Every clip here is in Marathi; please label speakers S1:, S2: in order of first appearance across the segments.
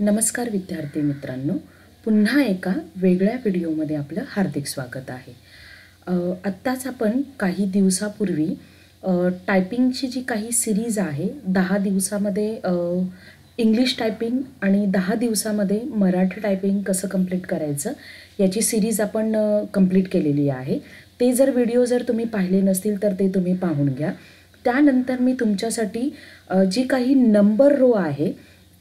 S1: नमस्कार विद्यार्थी मित्रांनो, पुन्हा एका वेगळ्या व्हिडिओमध्ये आपलं हार्दिक स्वागत आहे। आत्ताच आपण काही दिवसापूर्वी टायपिंगची जी काही सिरीज आहे 10 दिवसामध्ये इंग्लिश टायपिंग आणि 10 दिवसामध्ये मराठी टायपिंग कसं कंप्लीट करायचं याची सिरीज आपण कंप्लीट केलेली आहे। ते जर व्हिडिओ तुम्ही पाहिले नसतील तर ते तुम्ही पाहून घ्या। त्यानंतर मी तुमच्यासाठी जी काही नंबर रो आहे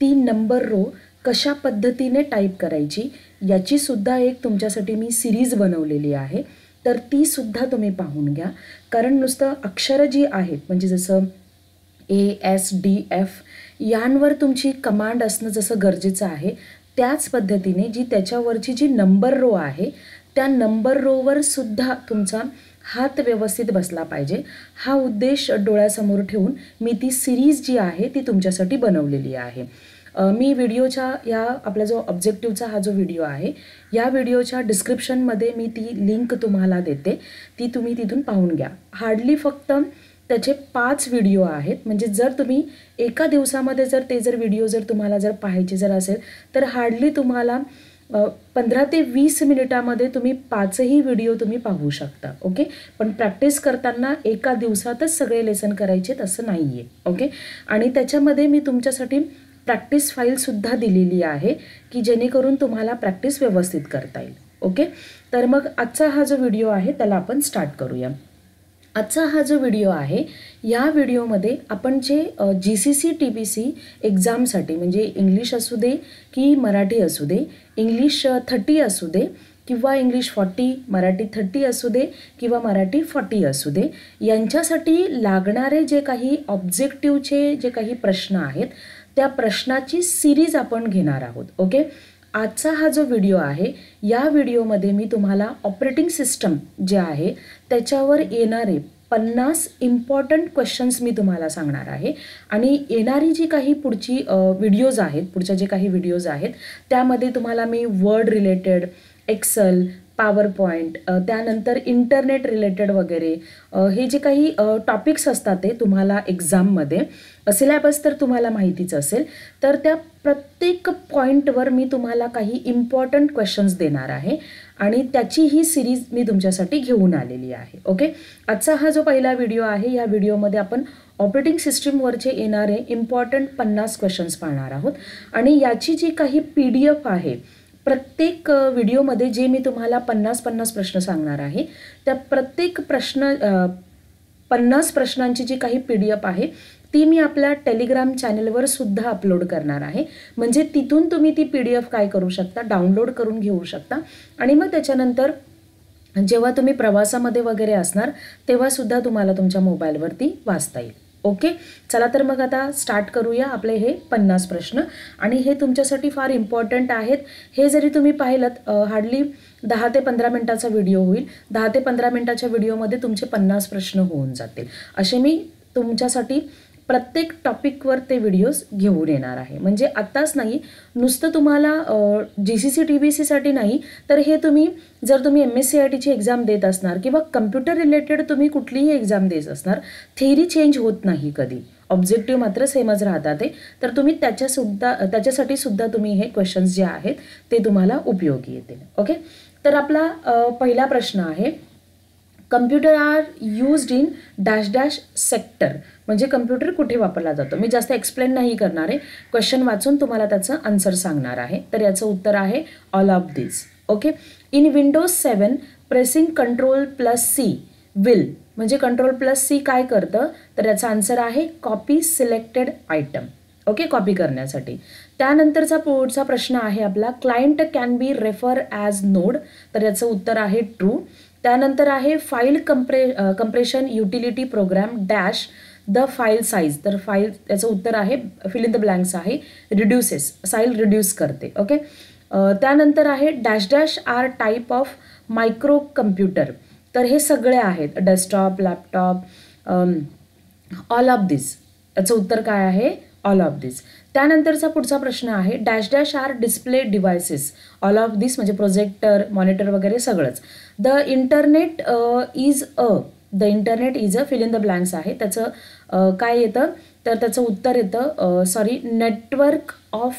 S1: ती नंबर रो कशा पद्धतीने टाइप करायची याची सुद्धा एक तुमच्यासाठी मी सिरीज बनवलेली आहे, तर ती सुद्धा तुम्ही पाहून घ्या। कारण नुसतं अक्षर जी आहेत म्हणजे जसं ASDF यांवर तुमची कमांड असणं जसं गरजेचं आहे, त्याच पद्धतीने जी त्याच्यावरची जी नंबर रो आहे त्या नंबर रोवर सुद्धा तुमचा हात व्यवस्थित बसला पाहिजे। हा उद्देश डोळ्यासमोर ठेवून मी ती सिरीज जी आहे ती तुमच्यासाठी बनवलेली आहे। मी व्हिडिओच्या या आपला जो ऑब्जेक्टिव्हचा हा जो व्हिडिओ आहे या व्हिडिओच्या डिस्क्रिप्शनमध्ये मी ती लिंक तुम्हाला देते, ती तुम्ही तिथून पाहून घ्या। हार्डली फक्त त्याचे 5 व्हिडिओ आहेत, म्हणजे जर तुम्ही एका दिवसामध्ये जर व्हिडिओ तुम्हाला पाहायचे असेल तर हार्डली तुम्हाला 15 ते 20 मिनिटामध्ये तुम्ही 5ही व्हिडिओ तुम्ही पाहू शकता। ओके, पण प्रॅक्टिस करताना एका दिवसातच सगळे लेसन करायचे तसं नाही आहे। ओके, आणि त्याच्यामध्ये मी तुमच्यासाठी प्रॅक्टिस फाईल सुद्धा दिलेली आहे की जेणेकरून तुम्हाला प्रॅक्टिस व्यवस्थित करता येईल। ओके, तर मग आजचा हा जो व्हिडिओ आहे त्याला आपण स्टार्ट करूया। आजचा हा जो व्हिडिओ आहे या व्हिडिओमध्ये आपण जे GCC TPC एक्झामसाठी म्हणजे इंग्लिश असू दे की मराठी असू दे, इंग्लिश 30 असू दे किंवा इंग्लिश 40, मराठी 30 असू दे किंवा मराठी 40 असू दे, यांच्यासाठी लागणारे जे काही ऑब्जेक्टिव्हचे जे काही प्रश्न आहेत त्या प्रश्नाची सिरीज आपण घेणार आहोत। ओके, आजचा हा जो व्हिडिओ आहे या व्हिडिओमध्ये मी तुम्हाला ऑपरेटिंग सिस्टम जे आहे त्याच्यावर येणारे 50 इम्पॉर्टंट क्वेश्चन्स मी तुम्हाला सांगणार आहे। आणि येणारी जी काही पुढची व्हिडिओज आहेत, पुढच्या जे काही व्हिडिओज आहेत त्यामध्ये तुम्हाला मी Word related, Excel, PowerPoint, त्यानंतर इंटरनेट रिलेटेड वगैरे हे जे काही टॉपिक्स असतात ते तुम्हाला एक्झाममध्ये सिलेबस तर तुम्हाला माहितीच असेल, तर त्या प्रत्येक पॉईंटवर मी तुम्हाला काही इम्पॉर्टंट क्वेश्चन्स देणार आहे आणि त्याची ही सिरीज मी तुमच्यासाठी घेऊन आलेली आहे। ओके, आजचा हा जो पहिला व्हिडिओ आहे या व्हिडिओमध्ये आपण ऑपरेटिंग सिस्टीमवरचे येणारे इम्पॉर्टंट 50 क्वेश्चन्स पाहणार आहोत। आणि याची जी काही PDF आहे, प्रत्येक व्हिडिओमध्ये जे मी तुम्हाला 50 प्रश्न सांगणार आहे त्या प्रत्येक 50 प्रश्नांची जी काही PDF आहे ती मी आपल्या टेलिग्राम चॅनलवर सुद्धा अपलोड करणार आहे, म्हणजे तिथून तुम्ही ती PDF काय करू शकता, डाउनलोड करून घेऊ शकता आणि मग त्याच्यानंतर जेव्हा तुम्ही प्रवासामध्ये वगैरे असणार तेव्हा सुद्धा तुम्हाला तुमच्या मोबाईलवरती वाचता येईल। ओके, चला तर मग आता स्टार्ट करूया आपले हे 50 प्रश्न। आणि हे तुमच्यासाठी फार इम्पॉर्टंट आहेत। हे जरी तुम्ही पाहिलत हार्डली 10 ते 15 मिनिटाचा व्हिडिओ होईल, 10 ते 15 मिनिटाच्या व्हिडिओमध्ये तुमचे 50 प्रश्न होऊन जातील। असे मी तुमच्यासाठी प्रत्येक टॉपिकवर ते व्हिडिओज घेऊन येणार आहे, म्हणजे आत्ताच नाही, नुसतं तुम्हाला GCC TPCसाठी नाही तर हे तुम्ही जर तुम्ही MSCITची एक्झाम देत असणार किंवा कम्प्युटर रिलेटेड तुम्ही कुठलीही एक्झाम देत असणार, थेअरी चेंज होत नाही कधी, ऑब्जेक्टिव्ह मात्र सेमच राहतात ते, तर तुम्ही त्याच्यासाठी सुद्धा तुम्ही हे क्वेश्चन्स जे आहेत ते तुम्हाला उपयोगी येतील। ओके, तर आपला पहिला प्रश्न आहे, computer are used in dash dash sector, म्हणजे कम्प्युटर कुठे वापरला जातो। मी जास्त एक्सप्लेन नाही करणार आहे, क्वेश्चन वाचून तुम्हाला त्याचं आन्सर सांगणार आहे। तर याचं उत्तर आहे all of this. Okay, in Windows 7 pressing Ctrl+C will, म्हणजे Ctrl+C काय करतं, तर याचा आन्सर आहे copy selected item. Okay, copy करण्यासाठी। त्यानंतरचा पुढचा प्रश्न आहे आपला, client can be refer as node, तर याचं उत्तर आहे ट्रू। त्यानंतर आहे file compression utility program dash the file size, तर फाईल याचं उत्तर आहे फिल इन द ब्लँक्स आहे रिड्युसेस, फाईल रिड्यूस करते। ओके, त्यानंतर आहे dash dash are type of micro computer, तर हे सगळे आहेत desktop, laptop, all of this, याचं उत्तर काय आहे ऑल ऑफ दिस। त्यानंतरचा पुढचा प्रश्न आहे, dash dash are display devices, all of this म्हणजे प्रोजेक्टर, मॉनिटर वगैरे सगळंच। The internet is a fill in the blanks आहे, त्याचं काय येतं, तर त्याचं उत्तर येतं नेटवर्क ऑफ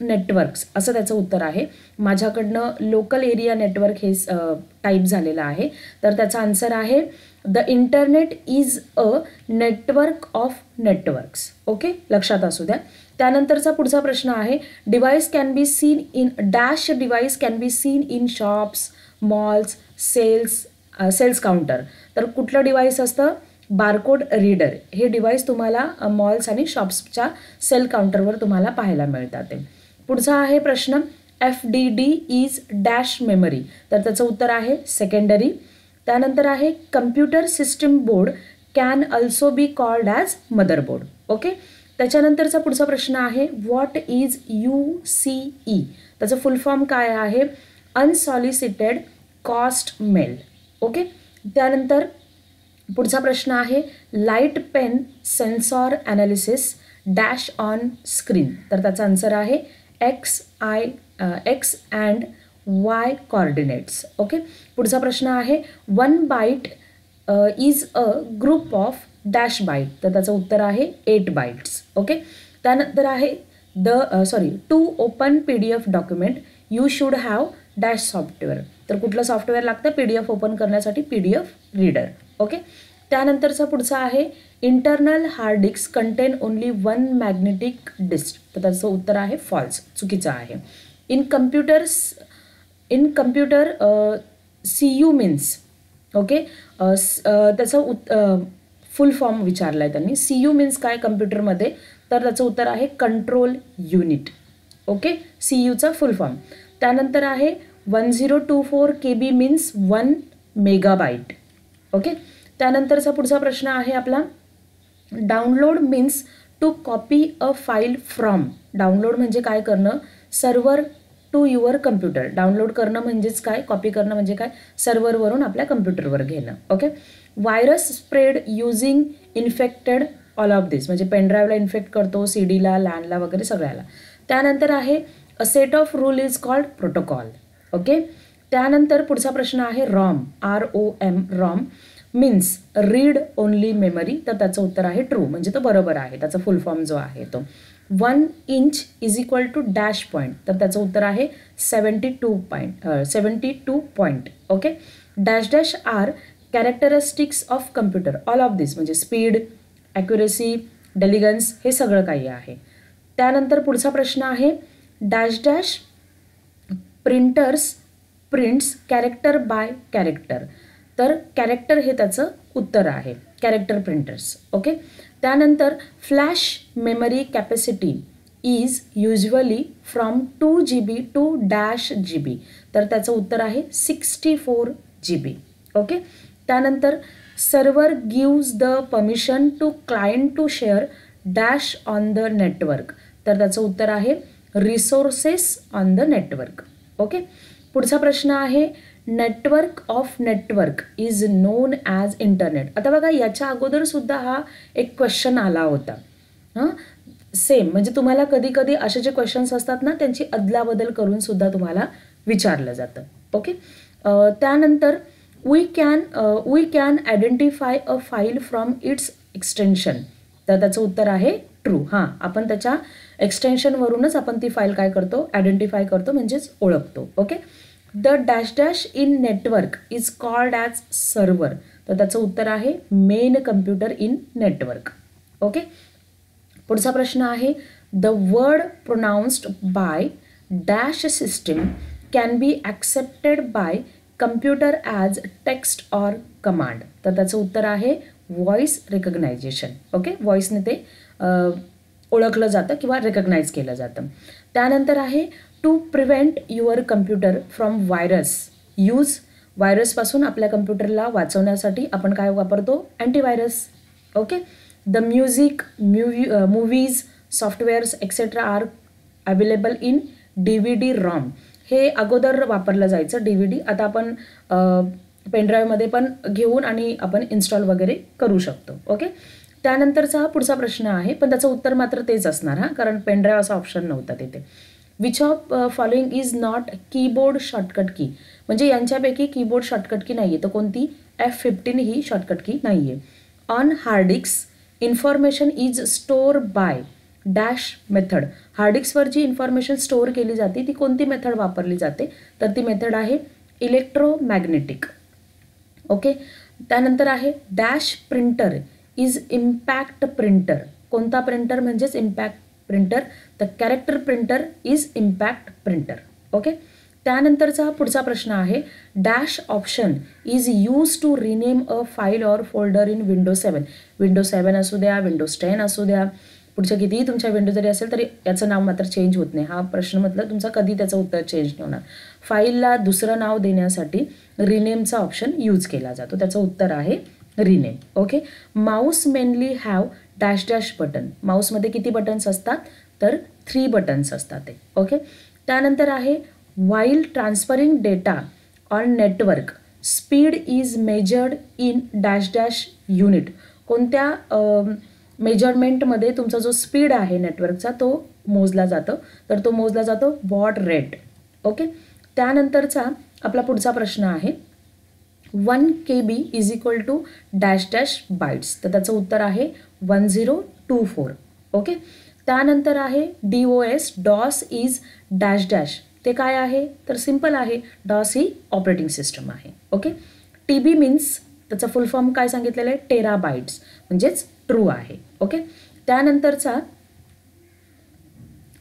S1: नेटवर्क्स असं त्याचं उत्तर आहे. माझ्याकडनं लोकल एरिया नेटवर्क हे टाईप झालेलं आहे. तर त्याचा आन्सर आहे the internet is a network of networks. Okay, लक्षात असू द्या. त्यानंतरचा पुढचा प्रश्न आहे device can be seen in dash device can be seen in shops, malls, sales counter. तर कुठलं डिव्हाइस असतं? Barcode reader. हे डिव्हाइस तुम्हाला मॉल्स आणि शॉप्सच्या सेल काउंटरवर तुम्हाला पाहायला मिळतात. पुढचा आहे प्रश्न FDD इज डॅश मेमरी. तर त्याचं उत्तर आहे सेकंडरी. त्यानंतर आहे computer system board can also be called as motherboard. Okay. त्याच्यानंतरचा पुढचा प्रश्न आहे व्हॉट इज UCE. त्याचं फुल फॉर्म काय आहे? Unsolicited cost mail. ओके. त्यानंतर पुढचा प्रश्न आहे light pen sensor analysis dash on screen. तर त्याचा आन्सर आहे X and Y coordinates. Okay. पुढचा प्रश्न आहे 1 byte is a group of dash byte. तर त्याचं उत्तर आहे 8 बाईट्स. ओके. त्यानंतर आहे to open PDF document you should have dash software. तर कुठलं सॉफ्टवेअर लागतं PDF ओपन करण्यासाठी? PDF reader. ओके. त्यानंतरचा पुढचा आहे internal hard disk contain only 1 magnetic disk. तर त्याचं उत्तर आहे फॉल्स, चुकीचं आहे. In computer CU means. Okay. त्याचं फुल फॉर्म विचारला आहे त्यांनी. CU मीन्स काय कम्प्युटरमध्ये? तर त्याचं उत्तर आहे कंट्रोल युनिट. ओके. CUचा फुल फॉर्म. त्यानंतर आहे 1024 KB मीन्स 1 मेगाबाईट. ओके. त्यानंतरचा पुढचा प्रश्न आहे आपला download means to copy a file from. Download म्हणजे काय करणं? Server to your computer. Download करणं म्हणजेच काय? कॉपी करणं म्हणजे काय? सर्व्हरवरून आपल्या कम्प्युटरवर घेणं. Okay. Virus spread using infected all of this म्हणजे पेनड्राईव्हला इन्फेक्ट करतो, CDला, लॅनला वगैरे सगळ्याला. त्यानंतर आहे a set of rule is called protocol. Okay. त्यानंतर पुढचा प्रश्न आहे ROM ROM means read only memory. तर त्याचं उत्तर आहे ट्रू म्हणजे तो बरोबर आहे. त्याचा फुल फॉर्म जो आहे तो 1 inch is equal to dash point. तर त्याचं उत्तर आहे 72 point. Okay. Dash dash are characteristics of computer. All of this म्हणजे स्पीड, ॲक्युरेसी, डेलिगन्स हे सगळं काही आहे. त्यानंतर पुढचा प्रश्न आहे dash dash prints character by character. तर कॅरेक्टर हे त्याचं उत्तर आहे, कॅरेक्टर प्रिंटर्स. ओके. त्यानंतर flash memory capacity is usually from 2 GB to dash GB. तर त्याचं उत्तर आहे 64 GB. ओके. त्यानंतर server gives the permission to client to share dash on the network. तर त्याचं उत्तर आहे resources on the network. Okay. पुढचा प्रश्न आहे network of network is known as internet. आता बघा याच्या अगोदर सुद्धा हा एक क्वेश्चन आला होता. सेम म्हणजे तुम्हाला कधी कधी असे जे क्वेश्चन्स असतात ना त्यांची अदलाबदल करून सुद्धा तुम्हाला विचारलं जातं. ओके. त्यानंतर we can identify a file from its extension. तर त्याचं उत्तर आहे ट्रू. हां, आपण त्याच्या एक्सटेन्शनवरूनच आपण ती फाईल काय करतो? आयडेंटिफाय करतो म्हणजेच ओळखतो. Okay. The dash dash in network is called as server. तर त्याचं उत्तर आहे main computer in network. Okay. पुढचा प्रश्न आहे the word pronounced by dash system can be accepted by computer as text or command. तर त्याचं उत्तर आहे व्हॉइस रेकग्नायझेशन. ओके. व्हॉइसने ते ओळखलं जातं किंवा रेकग्नाइज केलं जातं. त्यानंतर आहे to prevent your computer from virus use. व्हायरसपासून आपल्या कम्प्युटरला वाचवण्यासाठी आपण काय वापरतो? Antivirus. Okay. The music, movies, softwares etcetera are available in DVD ROM. हे अगोदर वापरलं जायचं DVD. आता आपण पेनड्राईव्हमध्ये पण घेऊन आणि आपण इन्स्टॉल वगैरे करू शकतो. ओके. त्यानंतरचा हा पुढचा प्रश्न आहे पण त्याचं उत्तर मात्र तेच असणार हां, कारण पेनड्राईव्ह असा ऑप्शन नव्हता तिथे. Which of following is not keyboard shortcut की. म्हणजे यांच्यापैकी कीबोर्ड शॉर्टकट की नाही आहे. तर कोणती? F15 ही शॉर्टकट की नाही आहे. On hard disk information is store by dash method. Hard डिस्कवर जी इन्फॉर्मेशन स्टोअर केली जाते ती कोणती मेथड वापरली जाते, तर ती मेथड आहे इलेक्ट्रोमॅग्नेटिक. ओके. त्यानंतर आहे dash printer is impact printer. कोणता प्रिंटर म्हणजेच इम्पॅक्ट प्रिंटर, तर character printer is impact printer. Okay. त्यानंतरचा पुढचा प्रश्न आहे dash option is use to rename a file or folder in Windows 7. Windows 7 असू द्या, विंडोज 10 असू द्या, पुढच्या कितीही तुमच्या विंडो जरी असेल तरी याचं नाव मात्र चेंज होत नाही. हा प्रश्न म्हटलं तुमचा कधी त्याचं उत्तर चेंज नाही होणार. फाईलला दुसरं नाव देण्यासाठी रिनेमचा ऑप्शन यूज केला जातो. त्याचं उत्तर आहे rename. Okay. Mouse mainly have dash dash button. माऊसमध्ये किती बटन्स असतात, तर 3 बटन्स असतात ते. ओके. त्यानंतर आहे while transferring data on network speed is measured in dash dash unit. कोणत्या मेजरमेंटमध्ये तुमचा जो स्पीड आहे नेटवर्कचा तो मोजला जातो, तर तो मोजला जातो बॉड रेट. ओके. त्यानंतरचा आपला पुढचा प्रश्न आहे 1 KB is equal to dash dash bytes. तर त्याचं उत्तर आहे 1024. ओके. त्यानंतर आहे DOS इज डॅश डॅश. ते काय आहे, तर सिम्पल आहे, डॉस ही ऑपरेटिंग सिस्टम आहे. ओके. TB मीन्स त्याचा फुल फॉर्म काय सांगितलेलं आहे, टेराबाइट्स, म्हणजेच ट्रू आहे. ओके. त्यानंतरचा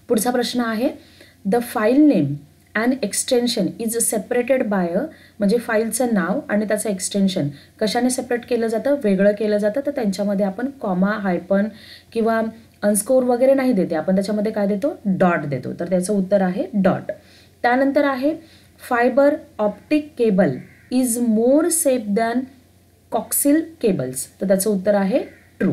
S1: पुढचा प्रश्न आहे the file name and extension is separated by म्हणजे फाईलचं नाव आणि त्याचं एक्सटेन्शन कशाने सेपरेट केलं जातं, वेगळं केलं जातं, तर त्यांच्यामध्ये आपण कॉमा, हायपन किंवा अनस्कोर वगैरे नाही देते, आपण त्याच्यामध्ये काय देतो, डॉट देतो. तर त्याचं उत्तर आहे डॉट. त्यानंतर आहे fibre optic cable is more safe than coaxial cables. तर त्याचं उत्तर आहे ट्रू.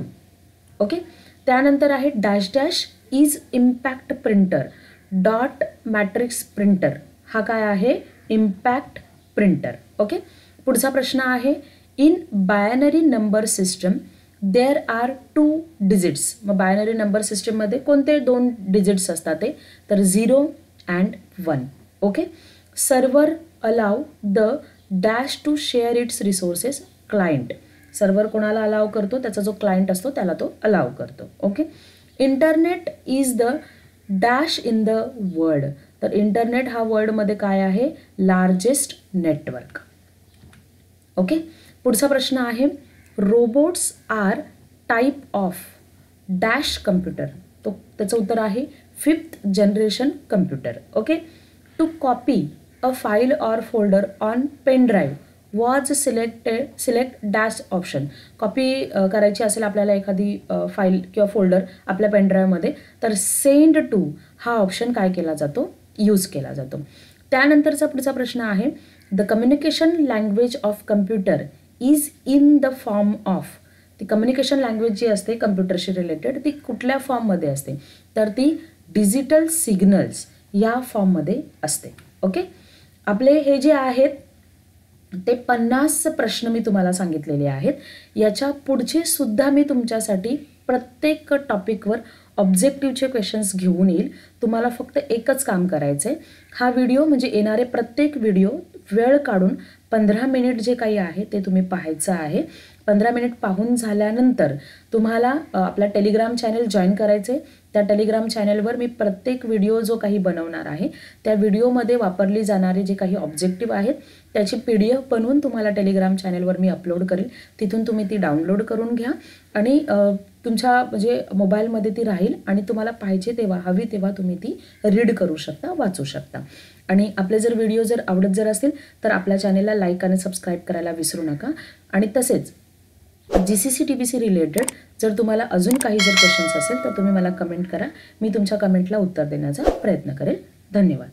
S1: ओके. त्यानंतर आहे dash dash is impact printer dot matrix printer. हा काय आहे, इम्पॅक्ट प्रिंटर. ओके. पुढचा प्रश्न आहे in binary number system there are 2 digits. मग बायनरी नंबर सिस्टममध्ये कोणते 2 डिजिट्स असतात ते, तर 0 and 1. Okay. Server allow the dash to share its resources client. Server कोणाला अलाव करतो, त्याचा जो क्लायंट असतो त्याला तो अलाव करतो. Okay. Internet is the dash in the world. तर इंटरनेट हा वर्ल्डमध्ये काय आहे, लार्जेस्ट नेटवर्क. ओके. पुढचा प्रश्न आहे robots are type of dash computer. तो त्याचं उत्तर आहे 5th generation computer. Okay. To copy a file or folder on pen drive was select dash option. Copy करायची असेल आपल्याला एखादी फाईल किंवा फोल्डर आपल्या पेन ड्राईव्हमध्ये, तर सेंड टू हा ऑप्शन काय केला जातो, यूज केला जातो. त्यानंतरचा पुढचा प्रश्न आहे the communication language of computer is in the form of. ती कम्युनिकेशन लँग्वेज जी असते कम्प्युटरशी रिलेटेड ती कुठल्या फॉर्ममध्ये असते, तर ती डिजिटल सिग्नल्स या फॉर्ममध्ये असते. ओके. आपले हे जे आहेत ते 50 प्रश्न मी तुम्हाला सांगितलेले आहेत. याच्या पुढचे सुद्धा मी तुमच्यासाठी प्रत्येक टॉपिकवर ऑब्जेक्टिव्हचे क्वेश्चन्स घेऊन येईल. तुम्हाला फक्त एकच काम करायचं आहे, हा व्हिडिओ म्हणजे येणारे प्रत्येक व्हिडिओ वेळ काढून 15 मिनिट जे काही आहे ते तुम्ही पाहायचं आहे. 15 मिनिट पाहून झाल्यानंतर तुम्हाला आपला टेलिग्राम चॅनल जॉईन करायचे. त्या टेलिग्राम चॅनलवर मी प्रत्येक व्हिडिओ जो काही बनवणार आहे त्या व्हिडिओमध्ये वापरली जाणारे जे काही ऑब्जेक्टिव्ह आहेत त्याची PDF बनवून तुम्हाला टेलिग्राम चॅनलवर मी अपलोड करेल. तिथून तुम्ही ती डाउनलोड करून घ्या आणि तुमच्या म्हणजे मोबाईलमध्ये ती राहील आणि तुम्हाला पाहिजे तेव्हा, हवी तेव्हा तुम्ही ती रीड करू शकता, वाचू शकता. आणि आपले जर व्हिडिओ जर आवडत जर असतील तर आपल्या चॅनलला लाईक आणि सबस्क्राईब करायला विसरू नका. आणि तसेच GCC TBC रिलेटेड जर तुम्हाला अजून काही जर क्वेश्चन्स असेल तर तुम्ही मला कमेंट करा. मी तुमच्या कमेंटला उत्तर देण्याचा प्रयत्न करेल. धन्यवाद.